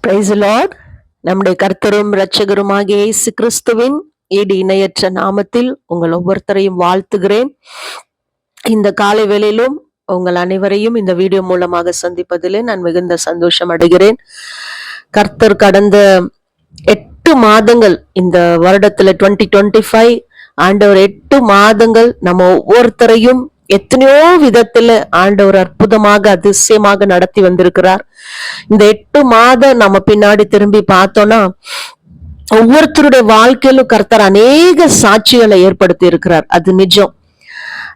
Praise the Lord. நம்முடைய கர்த்தரும் இரட்சகருமாகிய இயேசு கிறிஸ்துவின் ஈடு இணையற்ற நாமத்தில் உங்கள் ஒவ்வொருத்தரையும் வாழ்த்துகிறேன். இந்த காலை வேளையிலும் உங்கள் அனைவரையும் இந்த வீடியோ மூலமாக சந்திப்பதிலே நான் மிகுந்த சந்தோஷம் அடைகிறேன். கர்த்தர் கடந்த 8 மாதங்கள், இந்த வருடத்துல 2025 ஆண்டவர் 8 மாதங்கள் நம்ம ஒவ்வொருத்தரையும் எத்தனையோ விதத்துல ஆண்டவர் அற்புதமாக அதிசயமாக நடத்தி வந்திருக்கிறார். இந்த 8 மாதம் நம்ம பின்னாடி திரும்பி பார்த்தோம்னா ஒவ்வொருத்தருடைய வாழ்க்கையிலும் கர்த்தர் அநேக சாட்சிகளை ஏற்படுத்தி இருக்கிறார். அது நிஜம்.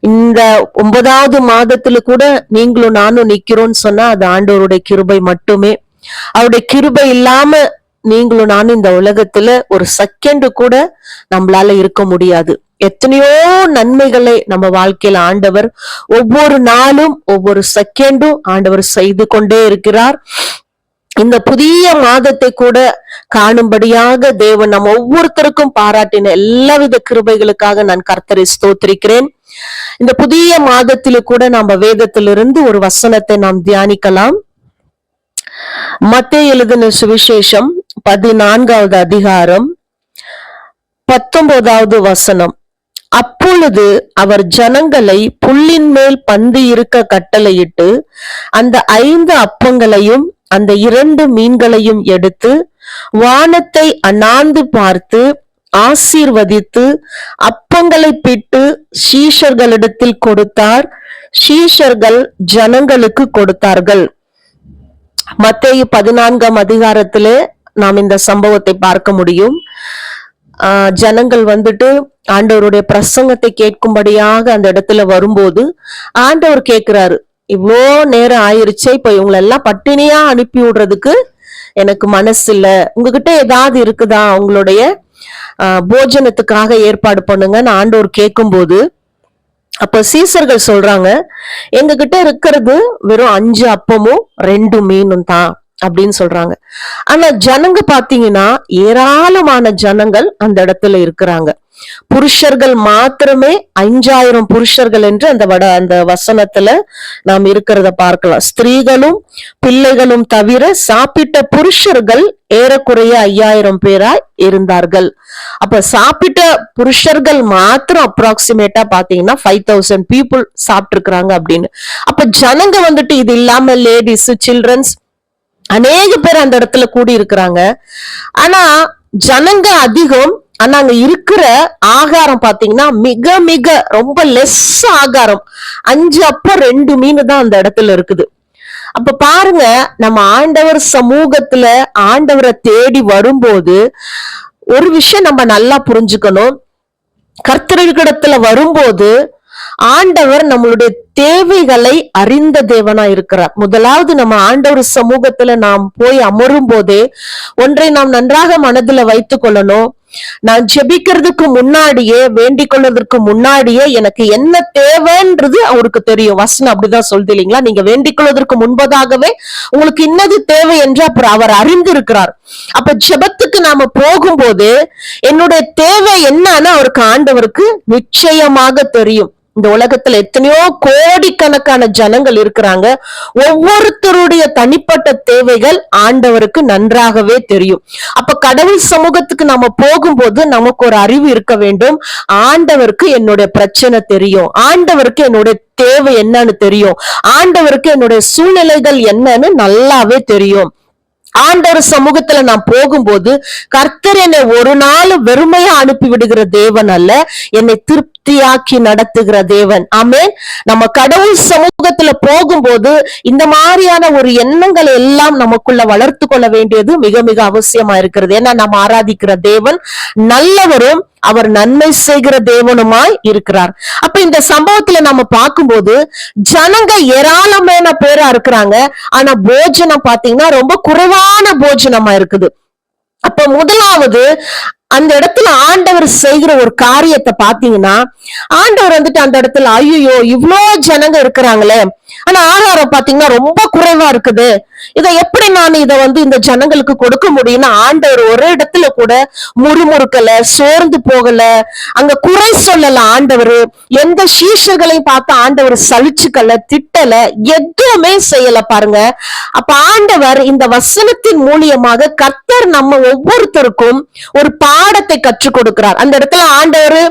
இந்த 9வது மாதத்துல கூட நீங்களும் நானும் நிக்கிறோம்னு சொன்னா அது ஆண்டவருடைய கிருபை மட்டுமே. அவருடைய கிருபை இல்லாம நீங்களும் நானும் இந்த உலகத்துல ஒரு செகண்ட் கூட நம்மளால இருக்க முடியாது. எத்தனையோ நன்மைகளை நம்ம வாழ்க்கையில ஆண்டவர் ஒவ்வொரு நாளும் ஒவ்வொரு செகண்டும் ஆண்டவர் செய்து கொண்டே இருக்கிறார். இந்த புதிய மாதத்தை கூட காணும்படியாக தேவன் நம்ம ஒவ்வொருத்தருக்கும் பாராட்டின எல்லாவித கிருபைகளுக்காக நான் கர்த்தரை ஸ்தோத்திரிக்கிறேன். இந்த புதிய மாதத்தில கூட நம்ம வேதத்திலிருந்து ஒரு வசனத்தை நாம் தியானிக்கலாம். மத்தேயு எழுதின சுவிசேஷம் 14வது அதிகாரம் 19வது வசனம். அப்பொழுது அவர் ஜனங்களை புல்லின் மேல் பந்தி இருக்க கட்டளையிட்டு அந்த 5 அப்பங்களையும் அந்த 2 மீன்களையும் எடுத்து வானத்தை அண்ணாந்து பார்த்து ஆசீர்வதித்து அப்பங்களை பிட்டு சீஷர்களிடத்தில் கொடுத்தார். சீஷர்கள் ஜனங்களுக்கு கொடுத்தார்கள். மத்தேயு 14ஆம் அதிகாரத்திலே நாம் இந்த சம்பவத்தை பார்க்க முடியும். ஜனங்கள் வந்துட்டு ஆண்டவருடைய பிரசங்கத்தை கேட்கும்படியாக அந்த இடத்துல வரும்போது ஆண்டவர் கேட்கிறாரு, இவ்வளோ நேரம் ஆயிருச்சே, இப்ப இவங்களை எல்லாம் பட்டினியா அனுப்பி விடுறதுக்கு எனக்கு மனசு இல்ல, உங்ககிட்ட ஏதாவது இருக்குதா, உங்களுடைய போஜனத்துக்காக ஏற்பாடு பண்ணுங்கன்னு ஆண்டவர் கேட்கும்போது அப்ப சீசர்கள் சொல்றாங்க, எங்க கிட்ட இருக்கிறது வெறும் 5 அப்பமும் 2 மீனும் தான் அப்படின்னு சொல்றாங்க. ஆனா ஜனங்க பாத்தீங்கன்னா ஏராளமான ஜனங்கள் அந்த இடத்துல இருக்கிறாங்க. புருஷர்கள் மாத்திரமே 5000 புருஷர்கள் என்று அந்த வசனத்துல நாம் இருக்கிறத பார்க்கலாம். ஸ்திரீகளும் பிள்ளைகளும் தவிர சாப்பிட்ட புருஷர்கள் ஏறக்குறைய 5000 பேராய் இருந்தார்கள். அப்ப சாப்பிட்ட புருஷர்கள் மாத்திரம் அப்ராக்சிமேட்டா பாத்தீங்கன்னா 5000 பீப்புள் சாப்பிட்டு இருக்கிறாங்க அப்படின்னு. அப்ப ஜனங்க வந்துட்டு இது இல்லாம லேடிஸ், சில்ட்ரன்ஸ் அநேக பேர் அந்த இடத்துல கூடி இருக்கிறாங்க. ஆனா ஜனங்க அதிகம், ஆனா அங்க இருக்கிற ஆகாரம் பாத்தீங்கன்னா மிக மிக ரொம்ப லெஸ் ஆகாரம். 5 அப்பம் 2 மீன் தான் அந்த இடத்துல இருக்குது. அப்ப பாருங்க, நம்ம ஆண்டவர் சமூகத்துல ஆண்டவரை தேடி வரும்போது ஒரு விஷயம் நம்ம நல்லா புரிஞ்சுக்கணும். கர்த்தரிடத்துல வரும்போது ஆண்டவர் நம்மளுடைய தேவைகளை அறிந்த தேவனா இருக்கிறார். முதலாவது நம்ம ஆண்டவர் சமூகத்துல நாம் போய் அமரும் போதே ஒன்றை நாம் நன்றாக மனதுல வைத்துக் கொள்ளணும். நான் ஜெபிக்கிறதுக்கு முன்னாடியே, வேண்டிக் கொள்வதற்கு முன்னாடியே எனக்கு என்ன தேவைன்றது அவருக்கு தெரியும். வசனம் அப்படிதான் சொல்லுது இல்லைங்களா? நீங்க வேண்டிக் கொள்வதற்கு முன்பதாகவே உங்களுக்கு இன்னது தேவை என்று அப்புறம் அவர் அறிந்திருக்கிறார். அப்ப ஜெபத்துக்கு நாம போகும்போது என்னுடைய தேவை என்னன்னு அவருக்கு ஆண்டவருக்கு நிச்சயமாக தெரியும். இந்த உலகத்துல எத்தனையோ கோடிக்கணக்கான ஜனங்கள் இருக்கிறாங்க. ஒவ்வொருத்தருடைய தனிப்பட்ட தேவைகள் ஆண்டவருக்கு நன்றாகவே தெரியும். அப்ப கடவுள் சமூகத்துக்கு நாம போகும்போது நமக்கு ஒரு அறிவு இருக்க வேண்டும். ஆண்டவருக்கு என்னுடைய பிரச்சனை தெரியும், ஆண்டவருக்கு என்னுடைய தேவை என்னன்னு தெரியும், ஆண்டவருக்கு என்னுடைய சூழ்நிலைகள் என்னன்னு நல்லாவே தெரியும். ஆண்டவர் சமூகத்துல நான் போகும்போது கர்த்தர் என்னை ஒரு நாள் வெறுமையா அனுப்பி விடுகிற தேவன் அல்ல, என்னை திருப்தியாக்கி நடத்துகிற தேவன். ஆமென். நம்ம கடவுள் சமூகத்துல போகும்போது இந்த மாதிரியான ஒரு எண்ணங்களை எல்லாம் நமக்குள்ள வளர்த்து கொள்ள வேண்டியது மிக மிக அவசியமா இருக்கிறது. ஏன்னா நம்ம ஆராதிக்கிற தேவன் நல்லவரும் அவர் நன்மை செய்கிற தேவனுமாய் இருக்கிறார். அப்ப இந்த சம்பவத்துல நம்ம பார்க்கும்போது ஜனங்க ஏராளமான பேரா இருக்கிறாங்க. ஆனா போஜனம் பாத்தீங்கன்னா ரொம்ப குறைவான போஜனமா இருக்குது. அப்ப முதலாவது அந்த இடத்துல ஆண்டவர் செய்கிற ஒரு காரியத்தை பாத்தீங்கன்னா, ஆண்டவர் வந்துட்டு அந்த இடத்துல ஐயோ இவ்வளோ ஜனங்க இருக்கிறாங்களே, ஆனா ஆகாரம் பாத்தீங்கன்னா ரொம்ப குறைவா இருக்குது. இதை எப்படி நான் இந்த ஜனங்களுக்கு கொடுக்க முடியும்னு ஆண்டவர் ஒரு இடத்துல கூட முறுமுறுக்கல, சோர்ந்து போகல, அங்க குறை சொல்லல. ஆண்டவர் எந்த சீஷர்களையும் பார்த்து ஆண்டவர் சலிச்சுக்கல, திட்டல, எதுவுமே செய்யல பாருங்க. அப்ப ஆண்டவர் இந்த வசனத்தின் மூலியமாக கர்த்தர் நம்ம ஒவ்வொருத்தருக்கும் ஒரு பாடத்தை கற்றுக் கொடுக்கிறார். அந்த இடத்துல ஆண்டவர்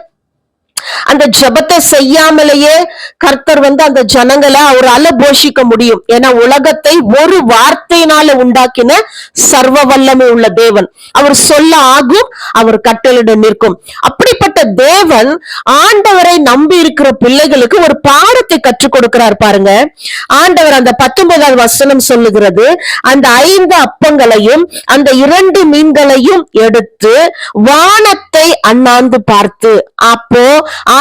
அந்த ஜெபத்தை செய்யாமலேயே கர்த்தர் அந்த ஜனங்களை அவரால போஷிக்க முடியும். ஏன்னா உலகத்தை ஒரு வார்த்தையினால உண்டாக்கின சர்வ வல்லமை உள்ள தேவன். அவர் சொல்ல ஆகும், அவர் கட்டளையிட நிற்கும். அப்படிப்பட்ட தேவன் ஆண்டவரை நம்பி இருக்கிற பிள்ளைகளுக்கு ஒரு பாடத்தை கற்றுக் கொடுக்கிறார் பாருங்க. ஆண்டவர் அந்த 19வது வசனம் சொல்லுகிறது, அந்த 5 அப்பங்களையும் அந்த 2 மீன்களையும் எடுத்து வானத்தை அண்ணாந்து பார்த்து, அப்போ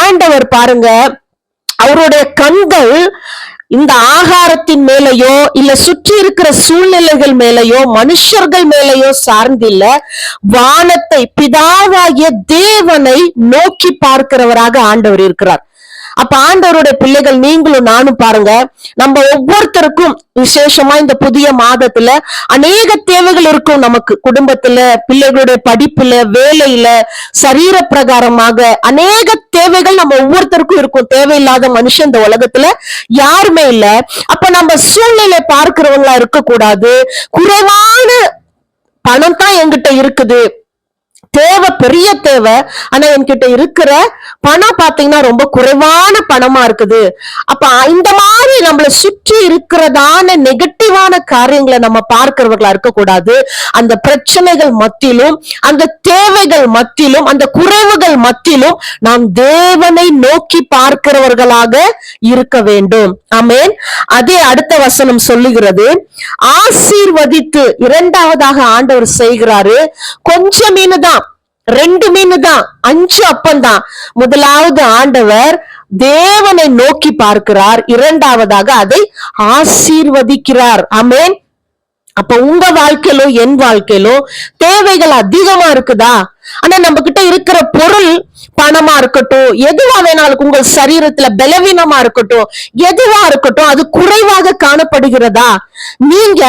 ஆண்டவர் பாருங்க, அவருடைய கண்கள் இந்த ஆகாரத்தின் மேலேயோ இல்ல சுற்றி இருக்கிற சூழ்நிலைகள் மேலேயோ மனுஷர்கள் மேலேயோ சார்ந்தில்ல, வானத்தை, பிதாவாகிய தேவனை நோக்கி பார்க்கிறவராக ஆண்டவர் இருக்கிறார். அப்ப ஆண்டவருடைய பிள்ளைகள் நீங்களும் நானும் பாருங்க, நம்ம ஒவ்வொருத்தருக்கும் விசேஷமா இந்த புதிய மாதத்துல அநேக தேவைகள் இருக்கும். நமக்கு குடும்பத்துல, பிள்ளைகளுடைய படிப்புல, வேலையில, சரீர பிரகாரமாக அநேக தேவைகள் நம்ம ஒவ்வொருத்தருக்கும் இருக்கும். தேவையில்லாத மனுஷன் இந்த உலகத்துல யாருமே இல்ல. அப்ப நம்ம சூழ்நிலை பார்க்கிறவங்களா இருக்க கூடாது. குறைவான பணம் தான் என்கிட்ட இருக்குது, தேவை பெரிய தேவை, ஆனா என்கிட்ட இருக்கிற பணம் பாத்தீங்கன்னா ரொம்ப குறைவான பணமா இருக்குது. அப்ப இந்த மாதிரி நம்மளை சுற்றி இருக்கிறதான நெகட்டிவான காரியங்களை நம்ம பார்க்கிறவர்களா இருக்கக்கூடாது. அந்த பிரச்சனைகள் மத்தியிலும், அந்த தேவைகள் மத்தியிலும், அந்த குறைவுகள் மத்தியிலும் நாம் தேவனை நோக்கி பார்க்கிறவர்களாக இருக்க வேண்டும். ஆமென். அதே அடுத்த வசனம் சொல்லுகிறது, ஆசீர்வதித்து இரண்டாவதாக ஆண்டவர் செய்கிறாரு. கொஞ்சம் மீன் தான், 2 மீன் தான், 5 அப்பம் தான். முதலாவது ஆண்டவர் தேவனை நோக்கி பார்க்கிறார், இரண்டாவதாக அதை ஆசீர்வதிக்கிறார். ஆமென். அப்ப உங்க வாழ்க்கையிலோ என் வாழ்க்கையிலோ தேவைகள் அதிகமா இருக்குதா? ஆனா நம்ம கிட்ட இருக்கிற பொருள், பணமா இருக்கட்டும், எதுவா வேணாலும், உங்கள் சரீரத்துல பலவீனமா இருக்கட்டும், எதுவா இருக்கட்டும், அது குறைவாக காணப்படுகிறதா? நீங்க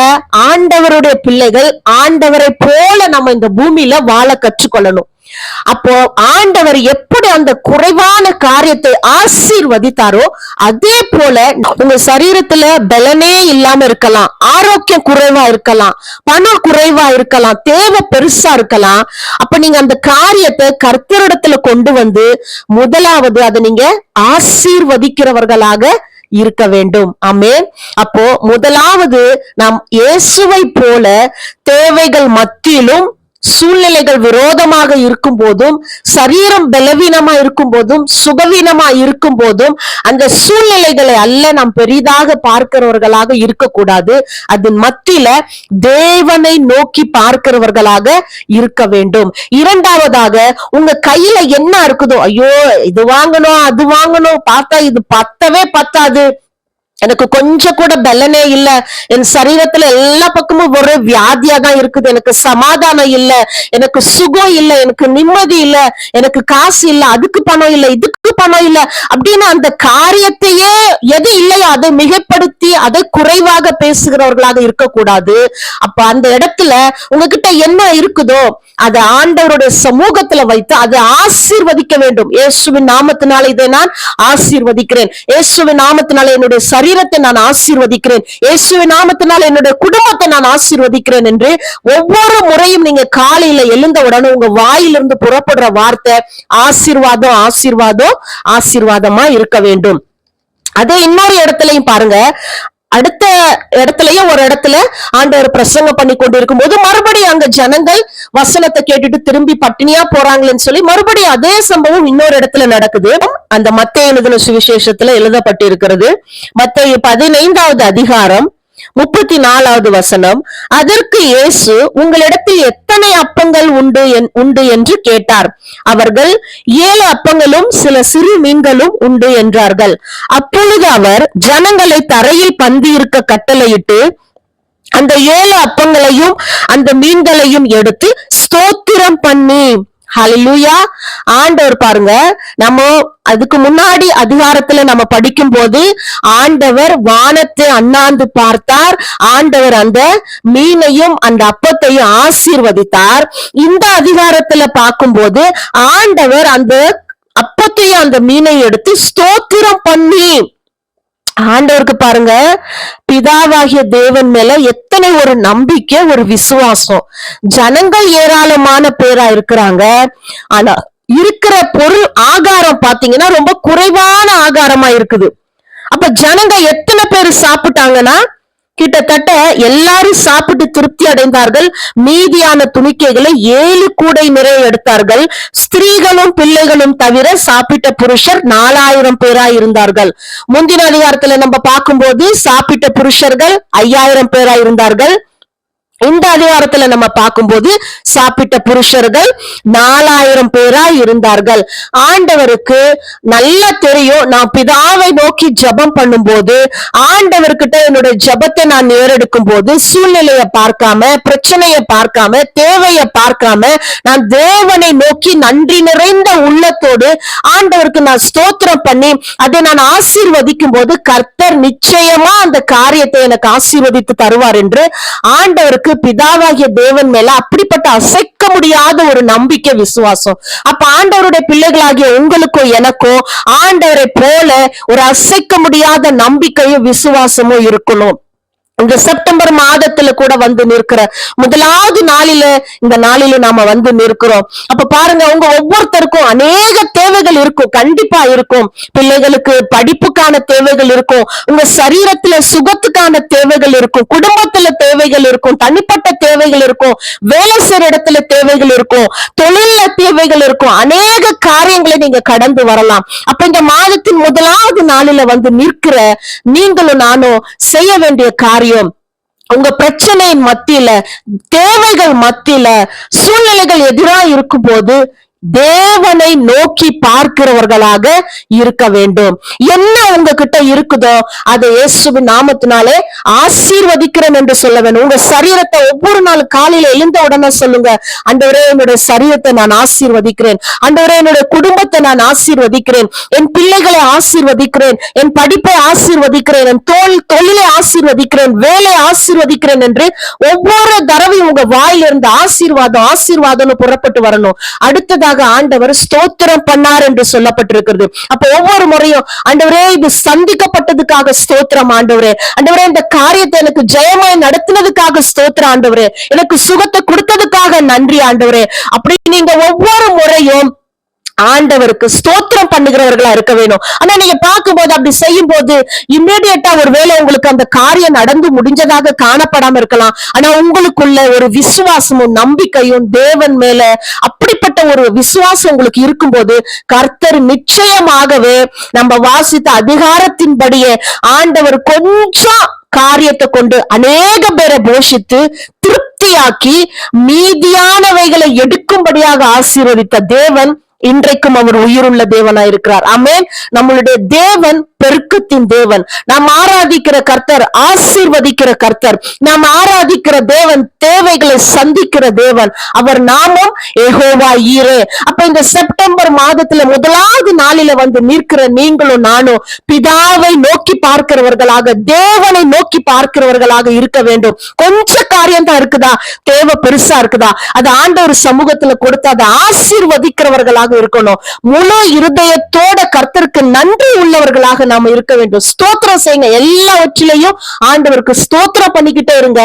ஆண்டவருடைய பிள்ளைகள், ஆண்டவரை போல நம்ம இந்த பூமியில வாழ கற்றுக்கொள்ளணும். அப்போ ஆண்டவர் எப்படி அந்த குறைவான காரியத்தை ஆசீர்வதித்தாரோ அதே போல உங்க சரீரத்துல பலனே இல்லாம இருக்கலாம், ஆரோக்கியம் குறைவா இருக்கலாம், பணம் குறைவா இருக்கலாம், தேவை பெருசா இருக்கலாம். அப்ப நீங்க அந்த காரியத்தை கர்த்தரிடத்துல கொண்டு வந்து முதலாவது அதை நீங்க ஆசீர்வதிக்கிறவர்களாக இருக்க வேண்டும். ஆமென். அப்போ முதலாவது நாம் இயேசுவை போல தேவைகள் மத்தியிலும், சூழ்நிலைகள் விரோதமாக இருக்கும் போதும், சரீரம் பலவீனமா இருக்கும் போதும், சுகவீனமா இருக்கும் போதும், அந்த சூழ்நிலைகளை அல்ல நாம் பெரிதாக பார்க்கிறவர்களாக இருக்கக்கூடாது. அதன் மத்தியில தேவனை நோக்கி பார்க்கிறவர்களாக இருக்க வேண்டும். இரண்டாவதாக உங்க கையில என்ன இருக்குதோ, ஐயோ இது வாங்கணும் அது வாங்கணும், பார்த்தா இது பத்தவே பத்தாது, எனக்கு கொஞ்சம் கூட பலனே இல்ல, என் சரீரத்துல எல்லா பக்கமும் ஒரு வியாதியா தான் இருக்குது, எனக்கு சமாதானம் இல்ல, எனக்கு சுகம் இல்ல, எனக்கு நிம்மதி இல்ல, எனக்கு காசு இல்ல, அதுக்கு பணம் இல்ல, இதுக்கு பணம் இல்ல அப்படின்னு அந்த காரியத்தையே எது இல்லையோ அதை மிகைப்படுத்தி அதை குறைவாக பேசுகிறவர்களாக இருக்கக்கூடாது. அப்ப அந்த இடத்துல உங்ககிட்ட என்ன இருக்குதோ அதை ஆண்டவருடைய சமூகத்துல வைத்து அதை ஆசீர்வதிக்க வேண்டும். இயேசுவின் நாமத்தினால இதை நான் ஆசீர்வதிக்கிறேன், இயேசுவின் நாமத்தினால என்னுடைய சரீரத்தை நான் ஆசீர்வதிக்கிறேன், இயேசுவின் நாமத்தினால என்னுடைய குடும்பத்தை நான் ஆசீர்வதிக்கிறேன் என்று ஒவ்வொரு முறையும் நீங்க காலையில எழுந்த உடனே உங்க வாயிலிருந்து புறப்படுற வார்த்தை ஆசீர்வாதம், ஆசீர்வாதம், ஆசீர்வாதமா இருக்க வேண்டும். அதே இன்னொரு இடத்துலயும் பாருங்க, அடுத்த இடத்துலயும் ஒரு இடத்துல ஆண்டவர் பிரசங்கம் பண்ணி கொண்டு இருக்கும் போது மறுபடியும் அங்க ஜனங்கள் வசனத்தை கேட்டுட்டு திரும்பி பட்டினியா போறாங்களேன்னு சொல்லி மறுபடியும் அதே சம்பவம் இன்னொரு இடத்துல நடக்குது. அந்த மத்தேயு எழுதின சுவிசேஷத்துல எழுதப்பட்டிருக்கிறது. மத்தேயு 15வது அதிகாரம் 34வது வசனம். அதற்கு இயேசு, உங்களிடத்தில் எத்தனை அப்பங்கள் உண்டு என்று கேட்டார். அவர்கள் 7 அப்பங்களும் சில சிறு மீன்களும் உண்டு என்றார்கள். அப்பொழுது அவர் ஜனங்களை தரையில் பந்தி இருக்க கட்டளையிட்டு அந்த 7 அப்பங்களையும் அந்த மீன்களையும் எடுத்து ஸ்தோத்திரம் பண்ணி ஹல்லேலூயா. ஆண்டவர் பாருங்க, நம்ம அதுக்கு முன்னாடி அதிகாரத்துல நம்ம படிக்கும் போது ஆண்டவர் வானத்தை அண்ணாந்து பார்த்தார், ஆண்டவர் அந்த மீனையும் அந்த அப்பத்தையும் ஆசீர்வதித்தார். இந்த அதிகாரத்துல பார்க்கும்போது ஆண்டவர் அந்த அப்பத்தையும் அந்த மீனை எடுத்து ஸ்தோத்திரம் பண்ணி, ஆண்டவருக்கு பாருங்க பிதாவாகிய தேவன் மேல எத்தனை ஒரு நம்பிக்கை, ஒரு விசுவாசம். ஜனங்கள் ஏராளமான பேரா இருக்கிறாங்க, ஆனா இருக்கிற பொருள் ஆகாரம் பாத்தீங்கன்னா ரொம்ப குறைவான ஆகாரமா இருக்குது. அப்ப ஜனங்க எத்தனை பேர் சாப்பிட்டாங்கன்னா கிட்டத்தட்ட எல்லாரும் சாப்பிட்டு திருப்தி அடைந்தார்கள். மீதியான துணிக்கைகளை 7 கூடை நிறைய எடுத்தார்கள். ஸ்திரீகளும் பிள்ளைகளும் தவிர சாப்பிட்ட புருஷர் 4000 பேராய் இருந்தார்கள். முந்தின அதிகாரத்துல நம்ம பார்க்கும்போது சாப்பிட்ட புருஷர்கள் 5000 பேராய் இருந்தார்கள். இந்த அதிகாரத்துல நம்ம பார்க்கும்போது சாப்பிட்ட புருஷர்கள் 4000 பேராய் இருந்தார்கள். ஆண்டவருக்கு நல்லா தெரியும், நான் பிதாவை நோக்கி ஜெபம் பண்ணும்போது, ஆண்டவர்கிட்ட என்னுடைய ஜெபத்தை நான் ஏறெடுக்கும் போது சூழ்நிலையை பார்க்காம, பிரச்சனையை பார்க்காம, தேவையை பார்க்காம நான் தேவனை நோக்கி நன்றி நிறைந்த உள்ளத்தோடு ஆண்டவருக்கு நான் ஸ்தோத்திரம் பண்ணி அதை நான் ஆசீர்வதிக்கும் போது கர்த்தர் நிச்சயமா அந்த காரியத்தை எனக்கு ஆசீர்வதித்து தருவார் என்று ஆண்டவருக்கு பிதாவாகிய தேவன் மேல அப்படிப்பட்ட அசைக்க முடியாத ஒரு நம்பிக்கை, விசுவாசம். அப்ப ஆண்டவருடைய பிள்ளைகளாகிய உங்களுக்கும் எனக்கும் ஆண்டவரை போல ஒரு அசைக்க முடியாத நம்பிக்கையும் விசுவாசமும் இருக்கணும். இந்த செப்டம்பர் மாதத்துல கூட வந்து நிற்கிற முதலாவது நாளில, இந்த நாளில நாம வந்து நிற்கிறோம். அப்ப பாருங்க, உங்க ஒவ்வொருத்தருக்கும் அநேக தேவைகள் இருக்கும், கண்டிப்பா இருக்கும். பிள்ளைகளுக்கு படிப்புக்கான தேவைகள் இருக்கும், உங்க சரீரத்துல சுகத்துக்கான தேவைகள் இருக்கும், குடும்பத்துல தேவைகள் இருக்கும், தனிப்பட்ட தேவைகள் இருக்கும், வேலை செய்யற இடத்துல தேவைகள் இருக்கும், தொழில தேவைகள் இருக்கும், அநேக காரியங்களை நீங்க கடந்து வரலாம். அப்ப இந்த மாதத்தின் முதலாவது நாளில வந்து நிற்கிற நீங்களும் நானும் செய்ய வேண்டிய காரியம், உங்க பிரச்சனையின் மத்தியில, தேவைகள் மத்தியில, சூழ்நிலைகள் எதிராக இருக்கும் போது தேவனை நோக்கி பார்க்கிறவர்களாக இருக்க வேண்டும். என்ன உங்ககிட்ட இருக்குதோ அதை இயேசுவின் நாமத்தினாலே ஆசீர்வதிக்கிறேன் என்று சொல்ல வேண்டும். உங்க சரீரத்தை ஒவ்வொரு நாள் காலையில எழுந்த உடனே சொல்லுங்க, ஆண்டவரே என்னுடைய சரீரத்தை நான் ஆசீர்வதிக்கிறேன், ஆண்டவரே என்னுடைய குடும்பத்தை நான் ஆசீர்வதிக்கிறேன், என் பிள்ளைகளை ஆசீர்வதிக்கிறேன், என் படிப்பை ஆசீர்வதிக்கிறேன், என் தொழிலை ஆசீர்வதிக்கிறேன், வேலை ஆசீர்வதிக்கிறேன் என்று ஒவ்வொரு தடவையும் உங்க வாயிலிருந்து ஆசீர்வாதம் ஆசீர்வாதம் புறப்பட்டு வரணும். அடுத்ததாக ஆண்டவர் ஸ்தோத்திரம் பண்ணார் என்று சொல்லப்பட்டிருக்கிறது. அப்ப ஒவ்வொரு முறையும் ஆண்டவரே இது சந்திக்கப்பட்டதுக்காக ஸ்தோத்திரம் ஆண்டவரே, ஆண்டவரே இந்த காரியத்தை எனக்கு ஜெயமாய் நடத்தினதுக்காக ஸ்தோத்திரம் ஆண்டவரே, எனக்கு சுகத்தை கொடுத்ததுக்காக நன்றி ஆண்டவரே. அப்படி நீங்க ஒவ்வொரு முறையும் ஆண்டவருக்கு ஸ்தோத்திரம் பண்ணுகிறவர்களா இருக்க வேணும். ஆனா நீங்க பார்க்கும்போது அப்படி செய்யும் போது இம்மீடியட்டா ஒருவேளை உங்களுக்கு அந்த காரியம் நடந்து முடிஞ்சதாக காணப்படாம இருக்கலாம். ஆனா உங்களுக்குள்ள ஒரு விசுவாசமும் நம்பிக்கையும் தேவன் மேல அப்படிப்பட்ட ஒரு விசுவாசம் உங்களுக்கு இருக்கும்போது கர்த்தர் நிச்சயமாகவே நம்ம வாசித்த அதிகாரத்தின்படியே ஆண்டவர் கொஞ்சம் காரியத்தை கொண்டு அநேக பேரை போஷித்து திருப்தியாக்கி மீதியானவைகளை எடுக்கும்படியாக ஆசீர்வதித்த தேவன் இன்றைக்கும் அவர் உயிருள்ள தேவனா இருக்கிறார். ஆமென். நம்மளுடைய தேவன் பெருக்கத்தின் தேவன். நாம் ஆராதிக்கிற கர்த்தர் ஆசீர்வதிக்கிற கர்த்தர். நாம் ஆராதிக்கிற தேவன் தேவைகளை சந்திக்கிற தேவன். அவர் நாமம் யெகோவா ஈரே. அப்ப இந்த செப்டம்பர் மாதத்துல முதலாவது நாளில வந்து நிற்கிற நீங்களும் நானும் பிதாவை நோக்கி பார்க்கிறவர்களாக, தேவனை நோக்கி பார்க்கிறவர்களாக இருக்க வேண்டும். கொஞ்ச காரியம் தான் இருக்குதா, தேவை பெருசா இருக்குதா, அது ஆண்டவர் சமூகத்துல கொடுத்து அதை ஆசீர்வதிக்கிறவர்களாக இருக்கணும். முழு இருதயத்தோட கர்த்தருக்கு நன்றி உள்ளவர்களாக நாம இருக்க வேண்டும். ஸ்தோத்திரம் செய்யுங்க, எல்லாவற்றிலையும் ஆண்டவருக்கு ஸ்தோத்திரம் பண்ணிக்கிட்டே இருங்க,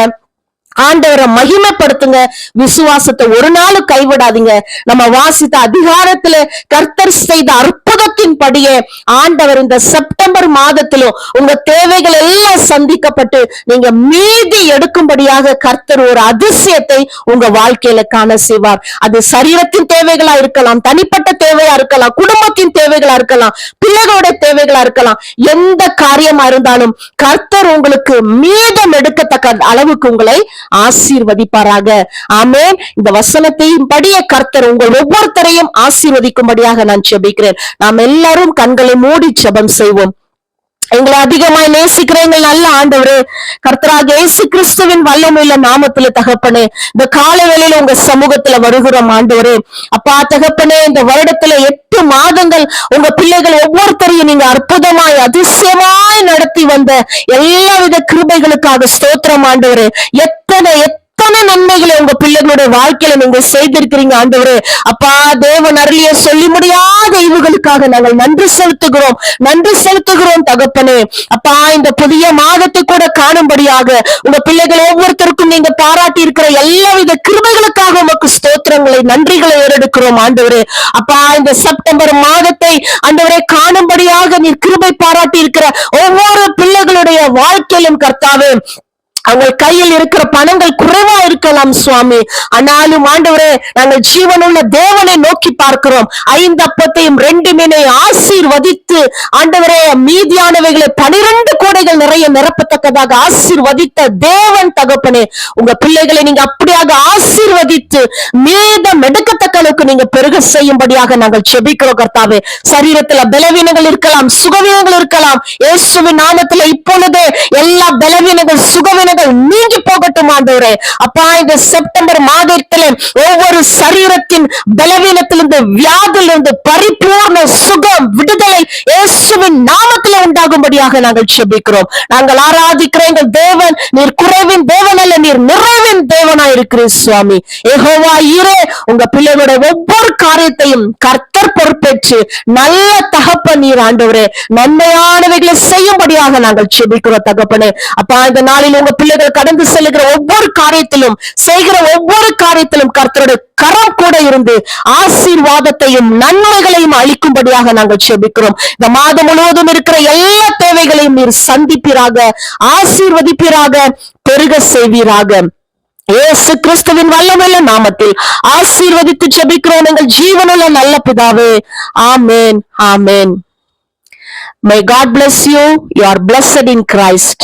ஆண்டவரை மகிமைப்படுத்துங்க, விசுவாசத்தை ஒரு நாள் கைவிடாதீங்க. நம்ம வாசித்த அதிகாரத்துல கர்த்தர் செய்த அற்புதத்தின் படியே ஆண்டவர் இந்த செப்டம்பர் மாதத்திலும் உங்க தேவைகள் எல்லாம் சந்திக்கப்பட்டு நீங்க மீதி எடுக்கும்படியாக கர்த்தர் ஒரு அதிசயத்தை உங்க வாழ்க்கையில காண செய்வார். அது சரீரத்தின் தேவைகளா இருக்கலாம், தனிப்பட்ட தேவையா இருக்கலாம், குடும்பத்தின் தேவைகளா இருக்கலாம், பிள்ளைகளோட தேவைகளா இருக்கலாம். எந்த காரியமா இருந்தாலும் கர்த்தர் உங்களுக்கு மீதம் எடுக்கத்தக்க அளவுக்கு உங்களை ஆசீர்வதிப்பாராக. ஆமென். இந்த வசனத்தையும் படியே கர்த்தர் உங்கள் ஒவ்வொருத்தரையும் ஆசீர்வதிக்கும்படியாக நான் ஜெபிக்கிறேன். நாம் எல்லாரும் கண்களை மூடி ஜெபம் செய்வோம். எங்களை அதிகமாய் நேசிக்கிற எங்கள் நல்ல ஆண்டவரே, கர்த்தராகிய இயேசு கிறிஸ்துவின் வல்லமையுள்ள நாமத்திலே தகப்பனே, இந்த காலை வேளையில உங்க சமூகத்துல வருகிறோம் ஆண்டவரே. அப்பா தகப்பனே, இந்த வருடத்துல 8 மாதங்கள் உங்க பிள்ளைகள் ஒவ்வொருத்தரையும் நீங்க அற்புதமாய் அதிசயமாய் நடத்தி வந்த எல்லாவித கிருபைகளுக்காக ஸ்தோத்திரம் ஆண்டவரே. எத்தனை நன்மைகளை உங்க பிள்ளைகளுடைய வாழ்க்கையில நீங்க செய்திருக்கிறீங்க ஆண்டவரே. அப்பா, தேவன் அருளிய சொல்லி முடியாத ஈவுகளுக்காக நாங்கள் நன்றி செலுத்துகிறோம் தகப்பனே. அப்பா, இந்த புதிய மாதத்தை கூட காணும்படியாக உங்க பிள்ளைகள் ஒவ்வொருத்தருக்கும் நீங்க பாராட்டி இருக்கிற எல்லாவித கிருபைகளுக்காக உமக்கு ஸ்தோத்திரங்களை நன்றிகளை ஏறெடுக்கிறோம் ஆண்டவரே. அப்பா, இந்த செப்டம்பர் மாதத்தை ஆண்டவரே காணும்படியாக நீர் கிருபை பாராட்டி இருக்கிற ஒவ்வொரு பிள்ளைகளுடைய வாழ்க்கையிலும் கர்த்தாவே, அவங்க கையில் இருக்கிற பணங்கள் குறைவா இருக்கலாம் சுவாமி, ஆனாலும் ஆண்டவரே நாங்கள் ஜீவனுள்ள தேவனை நோக்கி பார்க்கிறோம். 5 அப்பத்தையும் 2 மீனையும் ஆசீர்வதித்து ஆண்டவரே மீதியானவைகளை 12 கோடைகள் நிறைய நிரப்பத்தக்கதாக ஆசீர்வதித்த தேவன் தகப்பனே, உங்க பிள்ளைகளை நீங்க அப்படியாக ஆசீர்வதித்து மீதம் எடுக்கத்தக்கனுக்கு நீங்க பெருக செய்யும்படியாக நாங்கள் செபிக்கிறோம் கர்த்தாவே. சரீரத்துல பலவீனங்கள் இருக்கலாம், சுகவீனங்கள் இருக்கலாம். இயேசுவின் நாமத்துல இப்பொழுதே எல்லா பலவீனங்கள் சுகவீனங்கள் நீங்கி போகட்டும் ஆண்டவரே. அப்பா, இந்த செப்டம்பர் மாதத்திலே ஒவ்வொரு சரீரத்தின் பலவீனத்திலிருந்து வியாதியிலிருந்து பரிபூர்ண சுகம் விடுதலை இயேசுவின் நாமத்திலே உண்டாகும்படியாக நாங்கள் செபிக்கிறோம். நாங்கள் ஆராதிக்கிற எங்கள் தேவன் நீர் குறைவின் தேவன் அல்ல, நீர் நிறைவின் தேவனாய் இருக்கிறீர் சுவாமி. யெகோவா ஈரே, உங்க பிள்ளைகளுடைய ஒவ்வொரு காரியத்தையும் கர்த்தர் பொறுப்பேற்று நல்ல தகப்பன் நீர் ஆண்டவரே நன்மையானவைகளை செய்யும்படியாக நாங்கள் செபிக்கிறோம் தகப்பனே. அப்பா, இந்த நாளில் உங்க பிள்ளைகள் கடந்து செல்லுகிற ஒவ்வொரு காரியத்திலும் செய்கிற ஒவ்வொரு காரியத்திலும் கர்த்தருடைய கரம் கூட இருந்து ஆசீர்வாதத்தையும் நன்மைகளையும் அளிக்கும்படியாக நாங்கள் செபிக்கிறோம். இந்த மாதம் முழுவதும் இருக்கிற எல்லா தேவைகளையும் நீர் சந்திப்பீராக, ஆசீர்வதிப்பீராக, பெருக செய்வீராக. இயேசு கிறிஸ்துவின் வல்லமையுள்ள நாமத்தில் ஆசீர்வதித்து ஜெபிக்கிறோம் எங்கள் ஜீவனுள்ள நல்ல பிதாவே. ஆமென், ஆமென். May God bless you. You are blessed in Christ.